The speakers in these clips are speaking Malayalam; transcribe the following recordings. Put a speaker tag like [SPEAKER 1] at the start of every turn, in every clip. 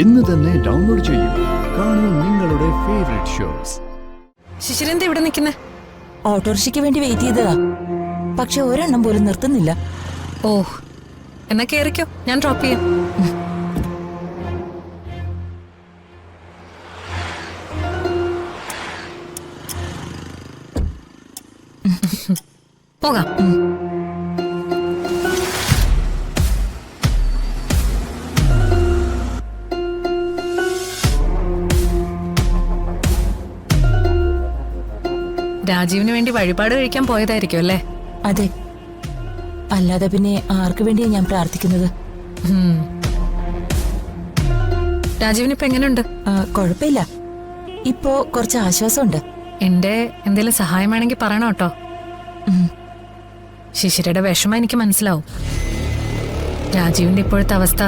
[SPEAKER 1] ഇന്ന് തന്നെ ഡൗൺലോഡ് ചെയ്യൂ. കാണൂ നിങ്ങളുടെ ഫേവറേറ്റ് ഷോസ്.
[SPEAKER 2] ശിശിരന്ത ഇവിടെ നിൽക്കുന്നേ?
[SPEAKER 3] ഓട്ടോറിക്ഷയ്ക്ക് വേണ്ടി വെയിറ്റ് ചെയ്തതാ, പക്ഷെ ഒരെണ്ണം പോലും നിർത്തുന്നില്ല.
[SPEAKER 2] ഓ, എന്നാ കേറിക്കോ, ഞാൻ ഡ്രോപ്പ് ചെയ്യാം. പോകാം. രാജീവിന് വേണ്ടി വഴിപാട് കഴിക്കാൻ പോയതായിരിക്കും അല്ലേ?
[SPEAKER 3] അതെ, അല്ലാതെ പിന്നെ ആർക്ക് വേണ്ടിയാ ഞാൻ പ്രാർത്ഥിക്കുന്നത്?
[SPEAKER 2] രാജീവിന് ഇപ്പൊ എങ്ങനെയുണ്ട്?
[SPEAKER 3] കുഴപ്പമില്ല, ഇപ്പോ കുറച്ച് ആശ്വാസമുണ്ട്.
[SPEAKER 2] എന്റെ എന്തെങ്കിലും സഹായം വേണമെങ്കിൽ പറയണം കേട്ടോ. ശിശിരയുടെ വിഷമം എനിക്ക് മനസ്സിലാവും. രാജീവിന്റെ ഇപ്പോഴത്തെ അവസ്ഥ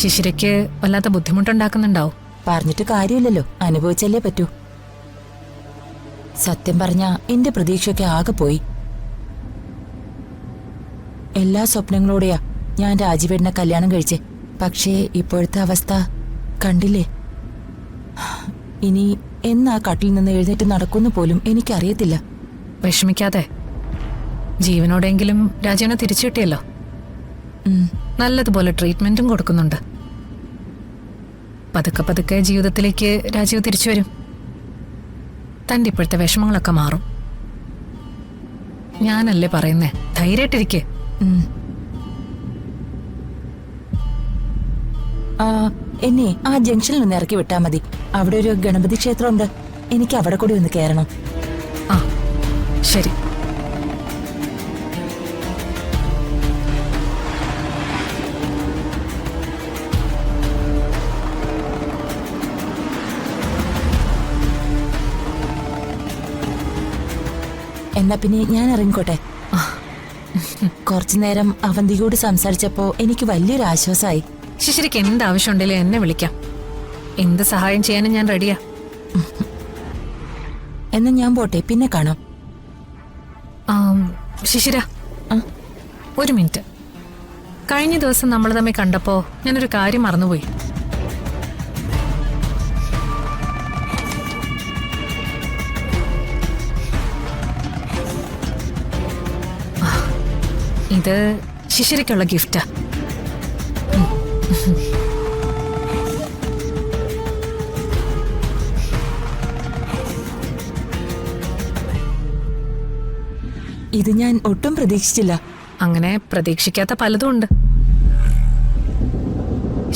[SPEAKER 2] ശിശിരയ്ക്ക് വല്ലാത്ത ബുദ്ധിമുട്ടുണ്ടാക്കുന്നുണ്ടാവും.
[SPEAKER 3] പറഞ്ഞിട്ട് കാര്യമില്ലല്ലോ, അനുഭവിച്ചല്ലേ പറ്റൂ. സത്യം പറഞ്ഞ എന്റെ പ്രതീക്ഷയൊക്കെ ആകെ പോയി. എല്ലാ സ്വപ്നങ്ങളോടെയാ ഞാൻ രാജീവേട്ടനെ കല്യാണം കഴിച്ചേ. പക്ഷേ ഇപ്പോഴത്തെ അവസ്ഥ കണ്ടില്ലേ? ഇനി എന്നാ കട്ടിൽ നിന്ന് എഴുന്നേറ്റ് നടക്കുന്നു പോലും എനിക്കറിയത്തില്ല.
[SPEAKER 2] വിഷമിക്കാതെ, ജീവനോടെങ്കിലും രാജീവിനെ തിരിച്ചു കിട്ടിയല്ലോ. നല്ലതുപോലെ ട്രീറ്റ്മെന്റും കൊടുക്കുന്നുണ്ട്. പതുക്കെ പതുക്കെ ജീവിതത്തിലേക്ക് രാജീവ് തിരിച്ചു വരും. തന്റെ ഇപ്പോഴത്തെ വിഷമങ്ങളൊക്കെ മാറും. ഞാനല്ലേ പറയുന്നേ, ധൈര്യമായിട്ടിരിക്കെ.
[SPEAKER 3] എന്നെ ആ ജംഗ്ഷനിൽ ഒന്ന് ഇറക്കി വിട്ടാ മതി. അവിടെ ഒരു ഗണപതി ക്ഷേത്രമുണ്ട്, എനിക്ക് അവിടെ കൂടി ഒന്ന് കയറണം.
[SPEAKER 2] ആ ശരി.
[SPEAKER 3] എന്നാ പിന്നെ ഞാൻ ഇറങ്ങിക്കോട്ടെ. കുറച്ചു നേരം അവന്തിയോട് സംസാരിച്ചപ്പോ എനിക്ക് വലിയൊരു ആശ്വാസമായി.
[SPEAKER 2] ശിശിരയ്ക്ക് എന്ത് ആവശ്യമുണ്ടെങ്കിലും എന്നെ വിളിക്കാം. എന്ത് സഹായം ചെയ്യാനും ഞാൻ റെഡിയാ.
[SPEAKER 3] എന്നാ ഞാൻ പോട്ടെ, പിന്നെ കാണാം.
[SPEAKER 2] ശിശിര, ഒരു മിനിറ്റ്. കഴിഞ്ഞ ദിവസം നമ്മൾ തമ്മിൽ കണ്ടപ്പോ ഞാനൊരു കാര്യം മറന്നുപോയി. ഇത് ശിശിരയ്ക്കുള്ള ഗിഫ്റ്റാ.
[SPEAKER 3] ഇത് ഞാൻ ഒട്ടും പ്രതീക്ഷിച്ചില്ല.
[SPEAKER 2] അങ്ങനെ പ്രതീക്ഷിക്കാത്ത പലതും ഉണ്ട്.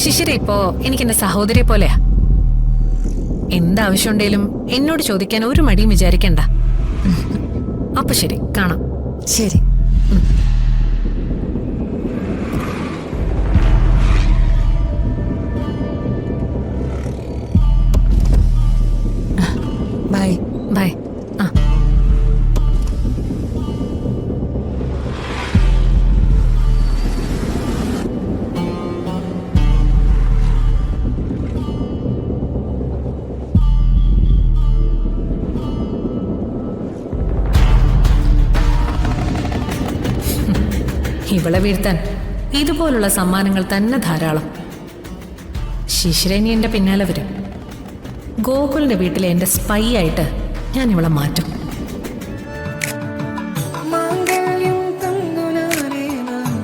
[SPEAKER 2] ശിശിര ഇപ്പോ എനിക്കെന്റെ സഹോദരിയെ പോലെയാ. എന്താവശ്യമുണ്ടെങ്കിലും എന്നോട് ചോദിക്കാൻ ഒരു മടിയും വിചാരിക്കണ്ട. അപ്പൊ ശരി, കാണാം.
[SPEAKER 3] ശരി. ബൈ.
[SPEAKER 2] ബൈ. ആ ഇവളെ വീഴ്ത്താൻ ഇതുപോലുള്ള സമ്മാനങ്ങൾ തന്നെ ധാരാളം. ശിശിരനി എന്റെ പിന്നാലെ വരും. ഗോകുലിന്റെ വീട്ടിലെ എന്റെ സ്പൈ ആയിട്ട് ഞാൻ ഇവളെ മാറ്റും.